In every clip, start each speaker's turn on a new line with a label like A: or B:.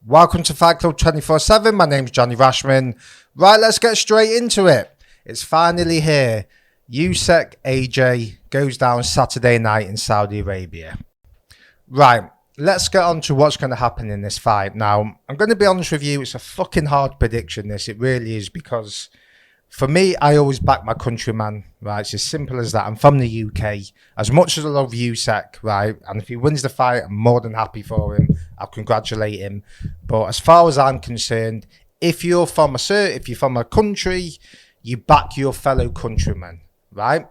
A: Welcome to Fight Club 24/7. My name's Johnny Rashman. Right, let's get straight into it. It's finally here. Usyk AJ goes down Saturday night in Saudi Arabia. Right, let's get on to what's going to happen in this fight. Now, I'm going to be honest with you, it's a fucking hard prediction, this. It really is, because for me, I always back my countryman, right? It's as simple as that. I'm from the UK. As much as I love Usyk, right? And if he wins the fight, I'm more than happy for him. I'll congratulate him. But as far as I'm concerned, if you're from a country, you back your fellow countrymen, right?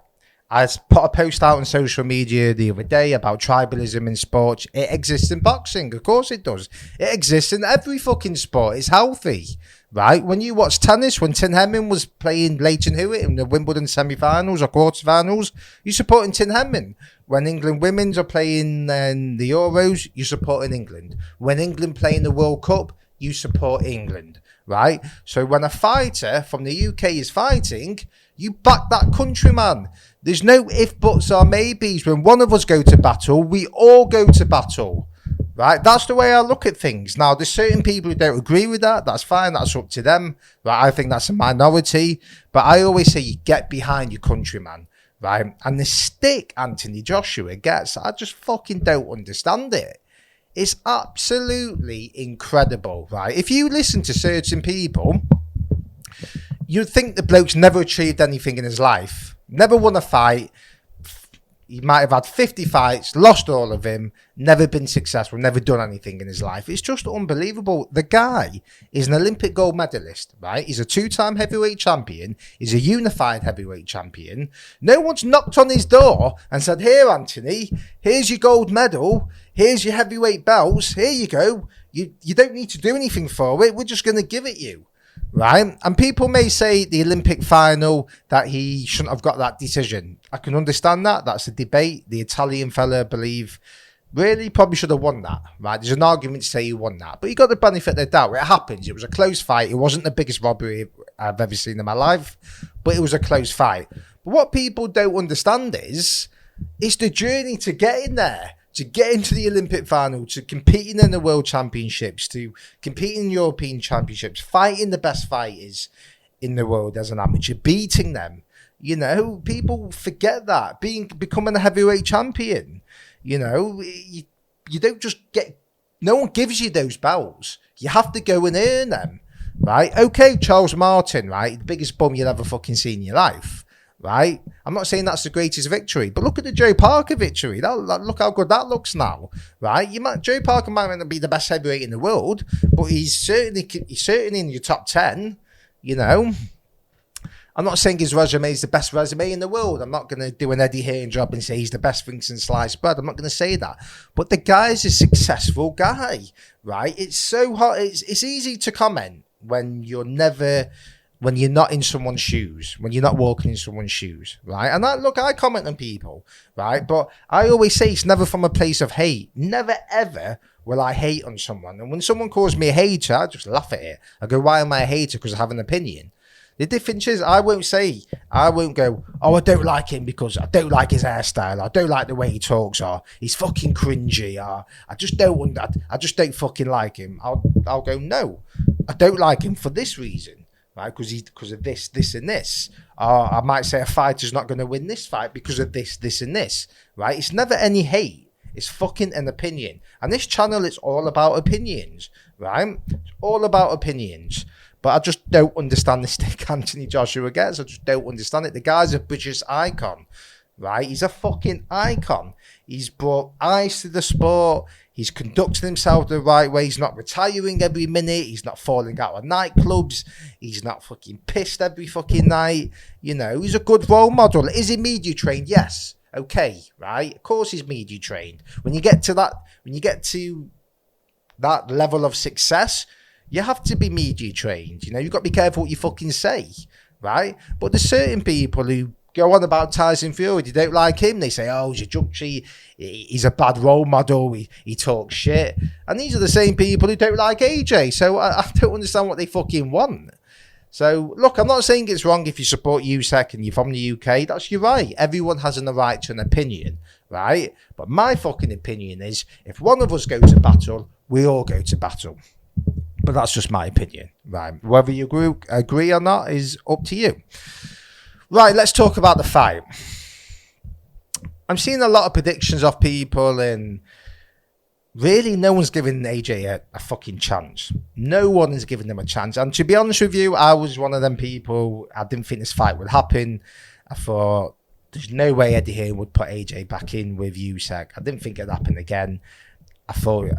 A: I put a post out on social media the other day about tribalism in sports. It exists in boxing. Of course it does. It exists in every fucking sport. It's healthy, right? When you watch tennis, when Tin Henman was playing Leighton Hewitt in the Wimbledon semi-finals or quarter-finals, you're supporting Tin Henman. When England women's are playing the Euros, you're supporting England. When England play in the World Cup, you support England, right? So when a fighter from the UK is fighting, you back that countryman. There's no if, buts or maybes. When one of us go to battle, we all go to battle, right? That's the way I look at things. Now, there's certain people who don't agree with that. That's fine. That's up to them, right? I think that's a minority. But I always say you get behind your countryman, right? And the stick Anthony Joshua gets, I just fucking don't understand it. It's absolutely incredible, right? If you listen to certain people, you'd think the bloke's never achieved anything in his life. Never won a fight. He might have had 50 fights, lost all of them, never been successful, never done anything in his life. It's just unbelievable. The guy is an Olympic gold medalist, right? He's a 2-time heavyweight champion. He's a unified heavyweight champion. No one's knocked on his door and said, here, Anthony, here's your gold medal. Here's your heavyweight belts. Here you go. You don't need to do anything for it. We're just going to give it you. Right? And people may say the Olympic final that he shouldn't have got that decision. I can understand that. That's a debate. The Italian fella, I believe, really probably should have won that. Right? There's an argument to say he won that. But he got the benefit of the doubt. It happens. It was a close fight. It wasn't the biggest robbery I've ever seen in my life. But it was a close fight. But what people don't understand is it's the journey to getting there. To get into the Olympic final, to competing in the World Championships, to competing in European Championships, fighting the best fighters in the world as an amateur, beating them. You know, people forget that. Becoming a heavyweight champion, you know, you don't just get, no one gives you those belts. You have to go and earn them, right? Okay, Charles Martin, right? The biggest bum you'll ever fucking see in your life. Right? I'm not saying that's the greatest victory, but look at the Joe Parker victory. Look how good that looks now, right? Joe Parker might not be the best heavyweight in the world, but he's certainly in your top 10. You know, I'm not saying his resume is the best resume in the world. I'm not going to do an Eddie Hearn job and say he's the best thing since sliced bread. I'm not going to say that. But the guy's a successful guy, right? It's so hard. It's easy to comment when you're not in someone's shoes, when you're not walking in someone's shoes, right? And I comment on people, right? But I always say it's never from a place of hate. Never, ever will I hate on someone. And when someone calls me a hater, I just laugh at it. I go, why am I a hater? Because I have an opinion. The difference is I won't go, oh, I don't like him because I don't like his hairstyle. I don't like the way he talks, or he's fucking cringy, or I just don't fucking like him. I'll go, no, I don't like him for this reason. Right, because of this, and this. Or I might say a fighter's not going to win this fight because of this, and this. Right? It's never any hate. It's fucking an opinion. And this channel is all about opinions. Right? It's all about opinions. But I just don't understand the stick Anthony Joshua gets. I just don't understand it. The guy's a British icon. Right? He's a fucking icon. He's brought eyes to the sport. He's conducting himself the right way. He's not retiring every minute. He's not falling out of nightclubs. He's not fucking pissed every fucking night. You know, he's a good role model. Is he media trained? Yes. Okay, right? Of course he's media trained. When you get to that level of success, you have to be media trained. You know, you've got to be careful what you fucking say, right? But there's certain people who go on about Tyson Fury. You don't like him? They say, oh, he's a junkie. He's a bad role model. He talks shit. And these are the same people who don't like AJ. So I don't understand what they fucking want. So, look, I'm not saying it's wrong if you support Usyk and you're from the UK. That's your right. Everyone has a right to an opinion, right? But my fucking opinion is, if one of us goes to battle, we all go to battle. But that's just my opinion, right? Whether you agree or not is up to you. Right, let's talk about the fight. I'm seeing a lot of predictions of people, and really no one's giving AJ a fucking chance. No one is giving them a chance. And to be honest with you, I was one of them people. I didn't think this fight would happen. I thought there's no way Eddie Hearn would put AJ back in with Usyk. I didn't think it'd happen again. I thought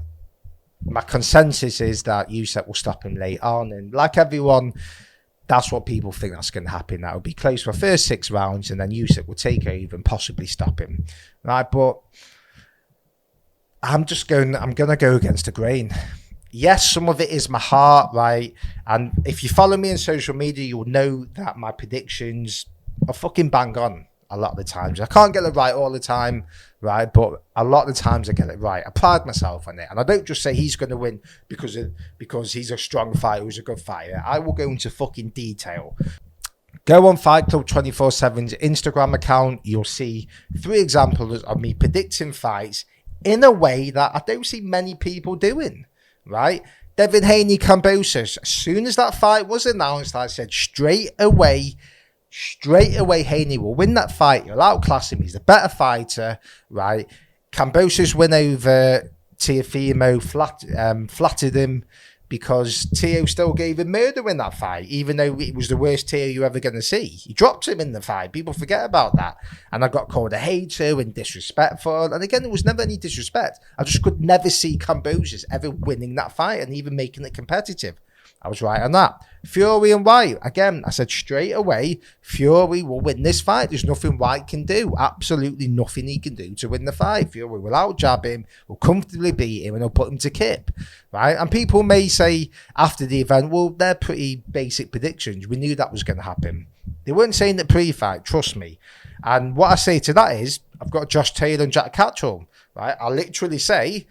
A: my consensus is that Usyk will stop him late on. And like everyone, that's what people think that's going to happen. That will be close for the first 6 rounds, and then Usyk will take over and possibly stop him. Right, but I'm going to go against the grain. Yes, some of it is my heart, right? And if you follow me on social media, you'll know that my predictions are fucking bang on a lot of the times. I can't get it right all the time, right? But a lot of the times I get it right. I pride myself on it. And I don't just say he's going to win because he's a strong fighter, who's a good fighter. I will go into fucking detail. Go on Fight Club 24/7's Instagram account. You'll see 3 examples of me predicting fights in a way that I don't see many people doing, right? Devin Haney Kambosos. As soon as that fight was announced, I said straight away, Haney will win that fight. He'll outclass him. He's the better fighter, right? Kambosos win over Teofimo flattered him because Teo still gave him murder in that fight, even though it was the worst Teo you're ever going to see. He dropped him in the fight. People forget about that. And I got called a hater and disrespectful. And again, there was never any disrespect. I just could never see Kambosos ever winning that fight and even making it competitive. I was right on that. Fury and White. Again, I said straight away, Fury will win this fight. There's nothing White can do. Absolutely nothing he can do to win the fight. Fury will out-jab him, will comfortably beat him, and he'll put him to kip. Right? And people may say after the event, well, they're pretty basic predictions. We knew that was going to happen. They weren't saying that pre-fight, trust me. And what I say to that is, I've got Josh Taylor and Jack Catterall. Right? I literally say,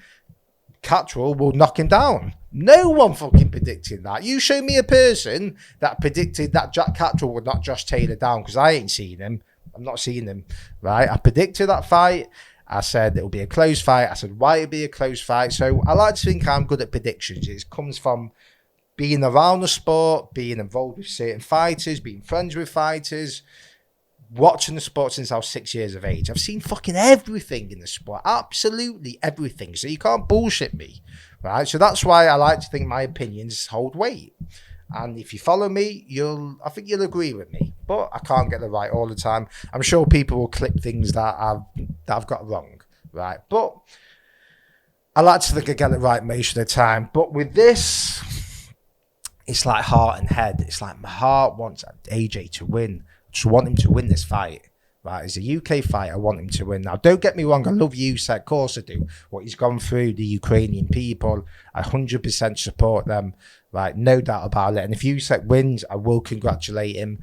A: Catterall will knock him down. No one fucking predicted that. You show me a person that predicted that Jack Catterall would knock Josh Taylor down, because I ain't seen him. I'm not seeing him, right? I predicted that fight. I said it'll be a close fight. I said why it'll be a close fight. So I like to think I'm good at predictions. It comes from being around the sport, being involved with certain fighters, being friends with fighters, watching the sport since I was 6 years of age. I've seen fucking everything in the sport. Absolutely everything. So you can't bullshit me. Right, so that's why I like to think my opinions hold weight. And if you follow me, I think you'll agree with me. But I can't get it right all the time. I'm sure people will clip things that I've got wrong, right? But I like to think I get it right most of the time. But with this, it's like heart and head. It's like my heart wants AJ to win. I just want him to win this fight. Right, as a UK fight, I want him to win. Now, don't get me wrong, I love Usyk, of course I do. What he's gone through, the Ukrainian people, I 100% support them, right, no doubt about it. And if Usyk wins, I will congratulate him,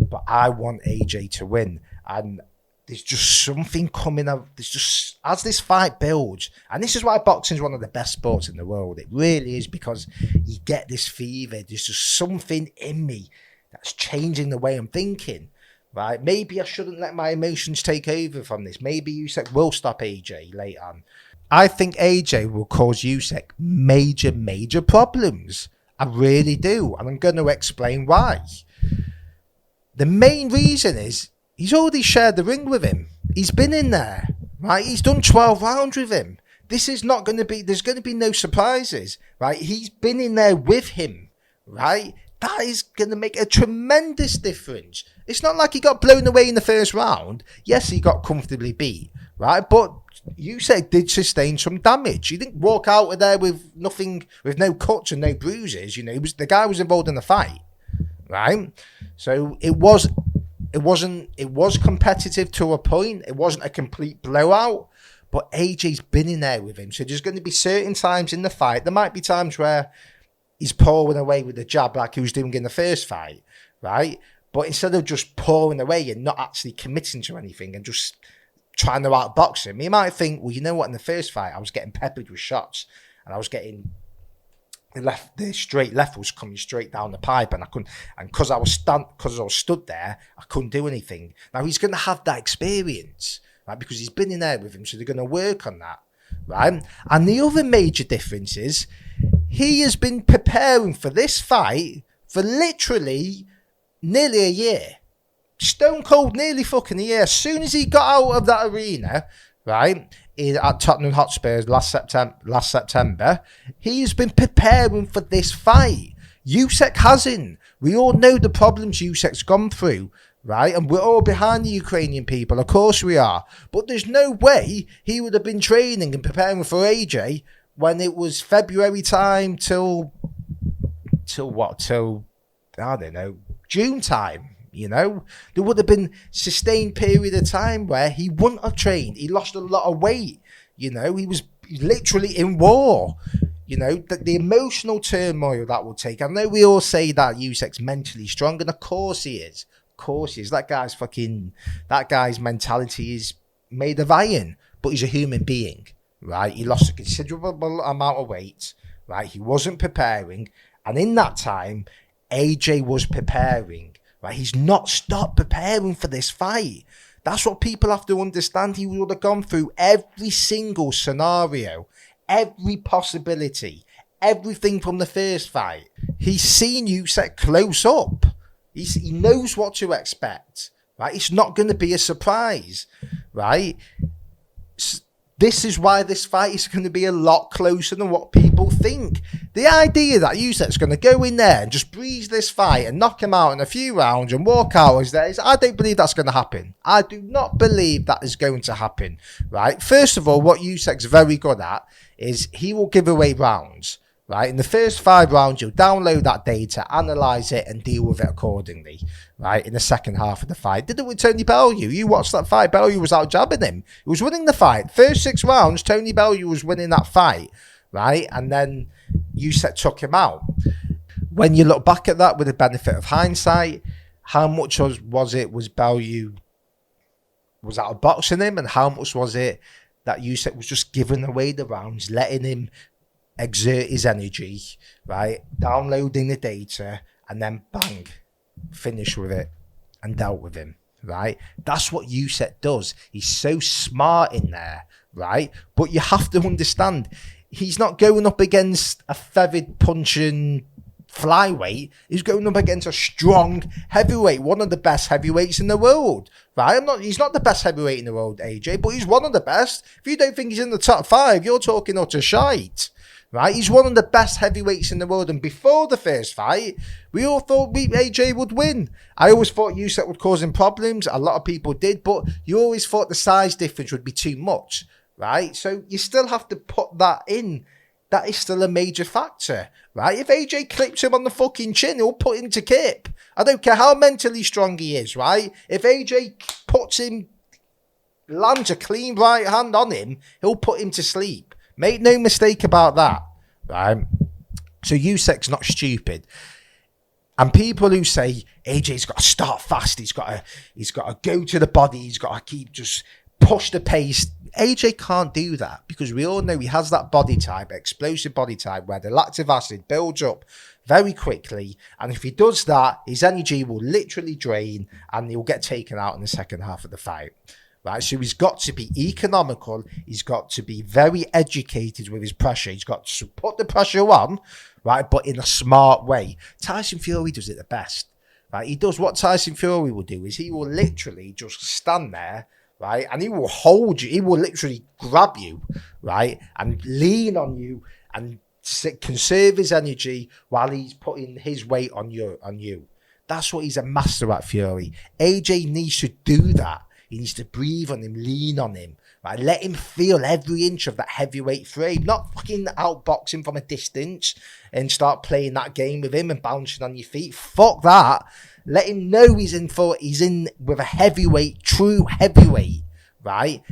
A: but I want AJ to win. And there's just something coming up, there's just, as this fight builds, and this is why boxing is one of the best sports in the world, it really is, because you get this fever, there's just something in me that's changing the way I'm thinking. Right, maybe I shouldn't let my emotions take over from this. Maybe Usyk will stop AJ later on. I think AJ will cause Usyk major problems. I really do. And I'm going to explain why. The main reason is he's already shared the ring with him. He's been in there. Right, he's done 12 rounds with him. This is not going to be, there's going to be no surprises. Right, he's been in there with him. Right. That is going to make a tremendous difference. It's not like he got blown away in the first round. Yes, he got comfortably beat, right? But Usyk did sustain some damage. He didn't walk out of there with nothing, with no cuts and no bruises. You know, the guy was involved in the fight, right? So it was competitive to a point. It wasn't a complete blowout, but AJ's been in there with him. So there's going to be certain times in the fight. There might be times where he's pouring away with the jab like he was doing in the first fight, right? But instead of just pouring away and not actually committing to anything and just trying to outbox him, he might think, well, you know what, in the first fight, I was getting peppered with shots and I was getting the straight left was coming straight down the pipe and I couldn't, and because I was stood there, I couldn't do anything. Now he's going to have that experience, right? Because he's been in there with him, so they're going to work on that, right? And the other major difference is He has been preparing for this fight for literally nearly a year. Stone cold, nearly fucking a year. As soon as he got out of that arena, right, at Tottenham Hotspurs last September, he's been preparing for this fight. Usyk hasn't. We all know the problems Usyk's gone through, right? And we're all behind the Ukrainian people. Of course we are. But there's no way he would have been training and preparing for AJ when it was February time till what? Till, I don't know, June time. You know, there would have been sustained period of time where he wouldn't have trained. He lost a lot of weight. You know, he was literally in war. You know, the emotional turmoil that will take. I know we all say that Usyk's mentally strong, and of course he is. Of course he is. That guy's mentality is made of iron, but he's a human being, right? He lost a considerable amount of weight, right? He wasn't preparing. And in that time, AJ was preparing. Right, he's not stopped preparing for this fight. That's what people have to understand. He would have gone through every single scenario, every possibility, everything from the first fight. He's seen Usyk close up. He knows what to expect. Right, it's not going to be a surprise. Right. This is why this fight is going to be a lot closer than what people think. The idea that Usyk's going to go in there and just breeze this fight and knock him out in a few rounds and walk out I don't believe that's going to happen. I do not believe that is going to happen, right? First of all, what Usyk's very good at is he will give away rounds, right? In the first 5 rounds, you'll download that data, analyse it and deal with it accordingly, right? In the second half of the fight. Did it with Tony Bellew. You watched that fight. Bellew was out jabbing him. He was winning the fight. First 6 rounds, Tony Bellew was winning that fight, right? And then Usyk took him out. When you look back at that with the benefit of hindsight, how much was Bellew was out of boxing him, and how much was it that Usyk was just giving away the rounds, letting him exert his energy, right? Downloading the data, and then bang, finish with it and dealt with him, right? That's what Usyk does. He's so smart in there, right? But you have to understand, he's not going up against a feathered punching flyweight. He's going up against a strong heavyweight, one of the best heavyweights in the world, right? He's not the best heavyweight in the world, AJ, but he's one of the best. If you don't think he's in the top 5, you're talking utter shite. Right, he's one of the best heavyweights in the world, and before the first fight, we all thought AJ would win. I always thought Usyk would cause him problems. A lot of people did, but you always thought the size difference would be too much, right? So you still have to put that in. That is still a major factor, right? If AJ clips him on the fucking chin, he'll put him to kip. I don't care how mentally strong he is, right? If AJ lands a clean right hand on him, he'll put him to sleep. Make no mistake about that, right? So Usyk's not stupid. And people who say AJ's got to start fast, he's got to go to the body, he's got to keep just push the pace. AJ can't do that because we all know he has that body type, explosive body type, where the lactic acid builds up very quickly. And if he does that, his energy will literally drain and he'll get taken out in the second half of the fight. Right, so he's got to be economical. He's got to be very educated with his pressure. He's got to put the pressure on, right, but in a smart way. Tyson Fury does it the best, right? He does what Tyson Fury will do is he will literally just stand there, right, and he will hold you. He will literally grab you, right, and lean on you and conserve his energy while he's putting his weight on you. That's what he's a master at, Fury. AJ needs to do that. He needs to breathe on him, lean on him, right? Let him feel every inch of that heavyweight frame. Not fucking outbox him from a distance and start playing that game with him and bouncing on your feet. Fuck that. Let him know he's in with a heavyweight, true heavyweight, right?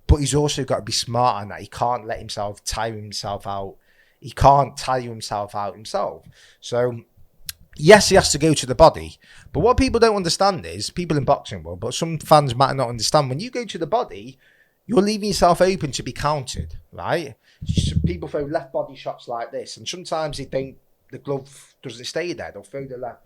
A: But he's also got to be smart on that. He can't let himself tire himself out. He can't tire himself out himself. So yes, he has to go to the body. But what people don't understand is, people in boxing will, but some fans might not understand, when you go to the body, you're leaving yourself open to be countered, right? People throw left body shots like this, and sometimes the glove doesn't stay there. They'll throw the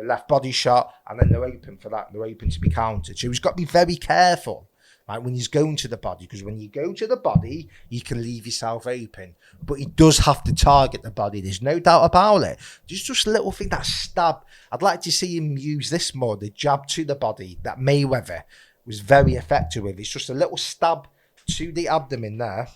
A: left body shot, and then they're open for that. They're open to be countered. So he's got to be very careful, right? When he's going to the body, because when you go to the body, you can leave yourself open. But he does have to target the body. There's no doubt about it. There's just a little thing, that stab. I'd like to see him use this more, the jab to the body that Mayweather was very effective with. It's just a little stab to the abdomen there,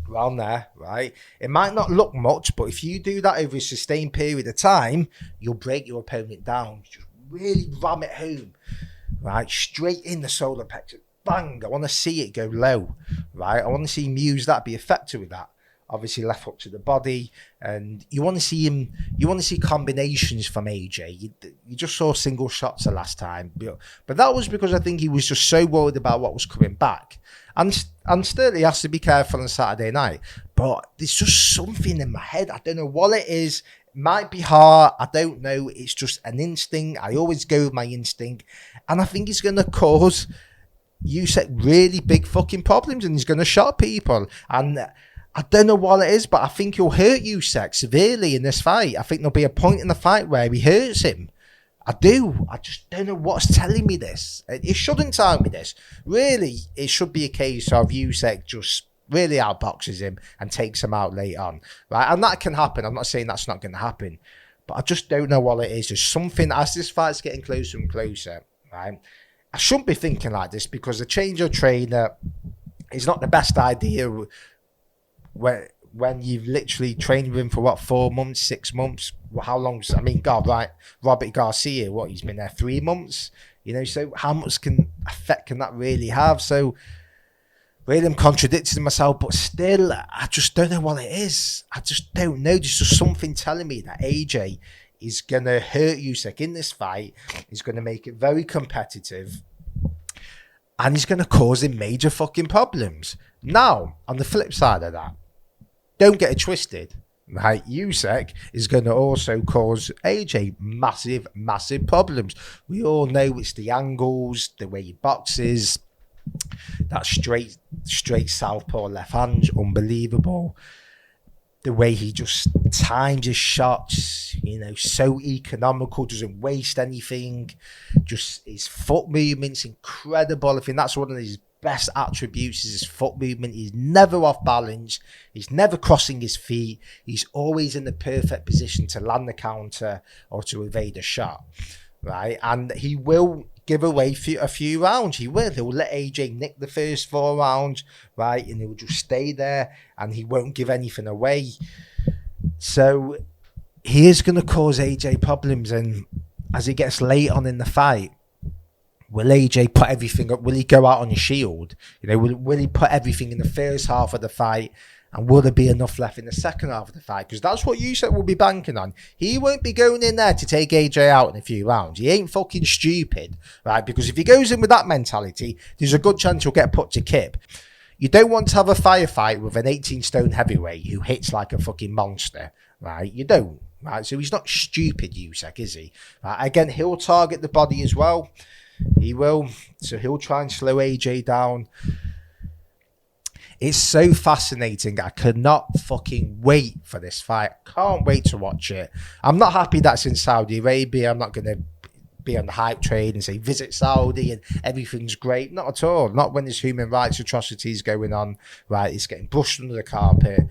A: around there, right? It might not look much, but if you do that over a sustained period of time, you'll break your opponent down. Just really ram it home, right? Straight in the solar plexus. Bang! I want to see it go low, right? I want to see him use that, be effective with that. Obviously left hook to the body, and you want to see him, you want to see combinations from AJ. You just saw single shots the last time, but that was because I think he was just so worried about what was coming back. And still he has to be careful on Saturday night, but there's just something in my head. I don't know what it is. It might be heart, I don't know. It's just an instinct. I always go with my instinct, and I think it's going to cause Usyk really big fucking problems, and he's going to shock people. And I don't know what it is, but I think he'll hurt Usyk severely in this fight. I think there'll be a point in the fight where he hurts him. I do. I just don't know what's telling me this. It shouldn't tell me this. Really, it should be a case of Usyk just really outboxes him and takes him out late on. Right? And that can happen. I'm not saying that's not going to happen. But I just don't know what it is. There's something, as this fight's getting closer and closer, right? I shouldn't be thinking like this, because a change of trainer is not the best idea when you've literally trained with him for what, 4 months, 6 months? Well, how long? I mean, God, right? Robert Garcia, what, he's been there 3 months? You know, so how much effect can that really have? So really, I'm contradicting myself, but still, I just don't know what it is. I just don't know. There's just something telling me that AJ is going to hurt Usyk in this fight. He's going to make it very competitive, and he's going to cause him major fucking problems. Now, on the flip side of that, don't get it twisted, right? Usyk is going to also cause AJ massive, massive problems. We all know it's the angles, the way he boxes, that straight southpaw left hand, unbelievable. The way he just times his shots, you know, so economical, doesn't waste anything. Just his foot movement's incredible. I think that's one of his best attributes, is his foot movement. He's never off balance. He's never crossing his feet. He's always in the perfect position to land the counter or to evade a shot, right? And he will give away a few rounds. He will. He'll let AJ nick the first 4 rounds, right? And he'll just stay there, and he won't give anything away. So he is going to cause AJ problems. And as it gets late on in the fight, will AJ put everything up? Will he go out on his shield? You know, will he put everything in the first half of the fight? And will there be enough left in the second half of the fight? Because that's what Usyk will be banking on. He won't be going in there to take AJ out in a few rounds. He ain't fucking stupid, right? Because if he goes in with that mentality, there's a good chance he'll get put to kip. You don't want to have a firefight with an 18-stone heavyweight who hits like a fucking monster, right? You don't, right? So he's not stupid, Usyk, is he? Right? Again, he'll target the body as well. He will. So he'll try and slow AJ down. It's so fascinating. I cannot fucking wait for this fight. Can't wait to watch it. I'm not happy that's in Saudi Arabia. I'm not going to be on the hype train and say visit Saudi and everything's great. Not at all. Not when there's human rights atrocities going on. Right, it's getting brushed under the carpet.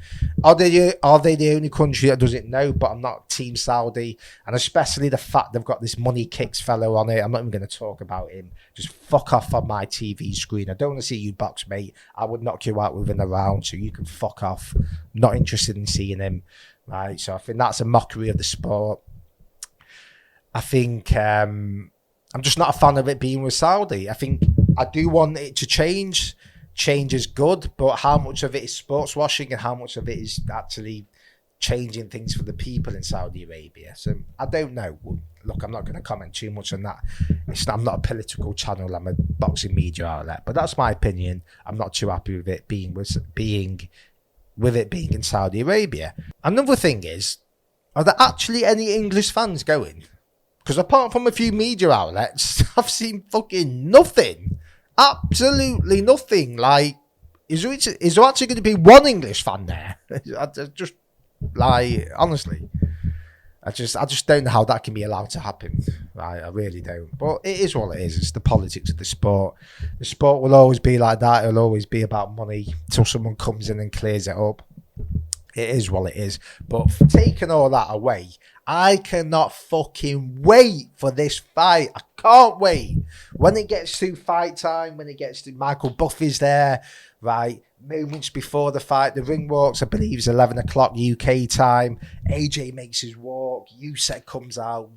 A: Are they the only country that doesn't know? But I'm not Team Saudi, and especially the fact they've got this money kicks fellow on it. I'm not even going to talk about him. Just fuck off on my TV screen. I don't want to see you box, mate. I would knock you out within a round, so you can fuck off. Not interested in seeing him. Right, so I think that's a mockery of the sport. I think I'm just not a fan of it being with Saudi. I think I do want it to change. Change is good, but how much of it is sports washing and how much of it is actually changing things for the people in Saudi Arabia? So I don't know. Look, I'm not going to comment too much on that. I'm not a political channel. I'm a boxing media outlet, but that's my opinion. I'm not too happy with it being in Saudi Arabia. Another thing is, are there actually any English fans going? Because apart from a few media outlets, I've seen fucking nothing. Absolutely nothing. Like, is there actually going to be one English fan there? Just, like, honestly. I just don't know how that can be allowed to happen. Right, I really don't. But it is what it is. It's the politics of the sport. The sport will always be like that. It'll always be about money till someone comes in and clears it up. It is what it is. But for taking all that away, I cannot fucking wait for this fight. I can't wait. When it gets to fight time, when it gets to Michael Buffy's there, right, moments before the fight, the ring walks, I believe it's 11 o'clock UK time. AJ makes his walk. Usyk comes out.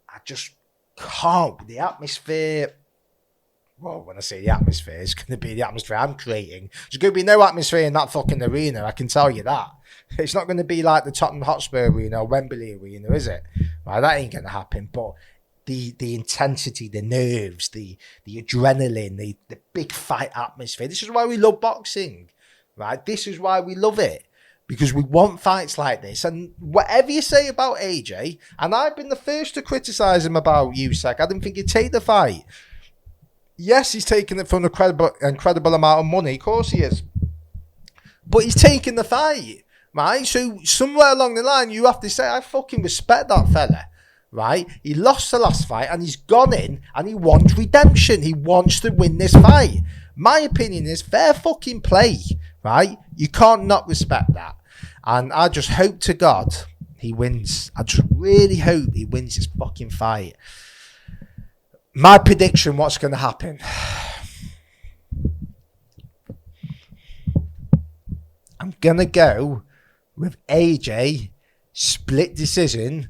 A: I just can't. The atmosphere. Well, when I say the atmosphere, it's going to be the atmosphere I'm creating. There's going to be no atmosphere in that fucking arena, I can tell you that. It's not going to be like the Tottenham Hotspur Arena or Wembley Arena, is it? Right, that ain't going to happen. But the intensity, the nerves, the adrenaline, the big fight atmosphere. This is why we love boxing, right? This is why we love it. Because we want fights like this. And whatever you say about AJ, and I've been the first to criticise him about Usyk, I didn't think he'd take the fight. Yes, he's taking it for an incredible amount of money. Of course he is. But he's taking the fight, right? So somewhere along the line, you have to say, I fucking respect that fella, right? He lost the last fight and he's gone in and he wants redemption. He wants to win this fight. My opinion is fair fucking play, right? You can't not respect that. And I just hope to God he wins. I just really hope he wins this fucking fight. My prediction, what's going to happen? I'm going to go with AJ, split decision,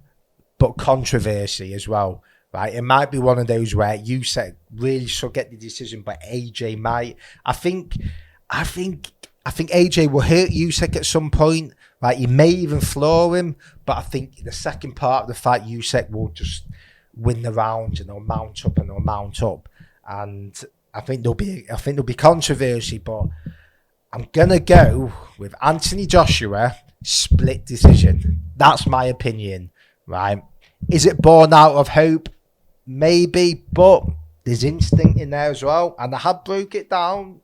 A: but controversy as well. Right? It might be one of those where Usyk really should get the decision, but AJ might. I think AJ will hurt Usyk at some point. Right? He may even floor him, but I think the second part of the fight, Usyk will just win the round and they'll mount up. And I think there'll be controversy, but I'm gonna go with Anthony Joshua, split decision. That's my opinion, right? Is it born out of hope? Maybe, but there's instinct in there as well, and I have broke it down.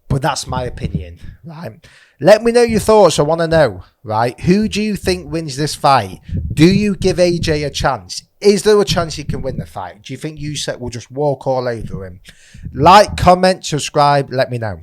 A: But that's my opinion, right? Let me know your thoughts. I want to know, right? Who do you think wins this fight? Do you give AJ a chance? Is there a chance he can win the fight? Do you think Usyk will just walk all over him? Like, comment, subscribe. Let me know.